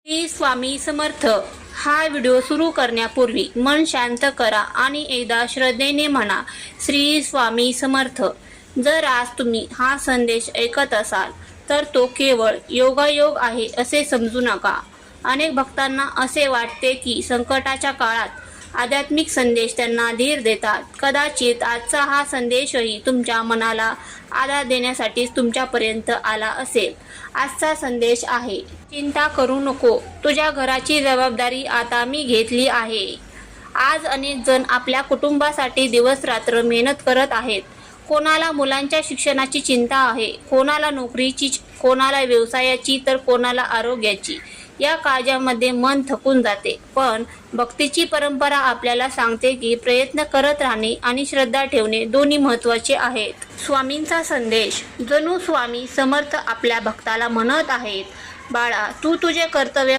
श्री स्वामी समर्थ। हा व्हिडिओ सुरू करण्यापूर्वी मन शांत करा आणि एकदा श्रद्धेने म्हणा, श्री स्वामी समर्थ। जर आज तुम्ही हा संदेश ऐकत असाल तर तो केवळ योगायोग आहे असे समजू नका। अनेक भक्तांना असे वाटते की संकटाच्या काळात आध्यात्मिक संदेश त्यांना धीर देतात। कदाचित आजचा हा संदेशही तुमच्या मनाला आधार देण्यासाठीच तुमच्यापर्यंत आला असेल। आजचा संदेश आहे, चिंता करू नको, तुझ्या घराची जबाबदारी आता मी घेतली आहे। आज अनेक जण आपल्या कुटुंबासाठी दिवस रात्र मेहनत करत आहेत। कोणाला मुलांच्या शिक्षणाची चिंता आहे, कोणाला नोकरीची, कोणाला व्यवसायाची, तर कोणाला आरोग्याची। या काळजामध्ये मन थकून जाते, पण भक्तीची परंपरा आपल्याला सांगते की प्रयत्न करत राहणे आणि श्रद्धा ठेवणे दोन्ही महत्त्वाचे आहेत। स्वामींचा संदेश। जणू स्वामी समर्थ आपल्या भक्ताला म्हणत आहेत, बाळा, तू तुझे कर्तव्य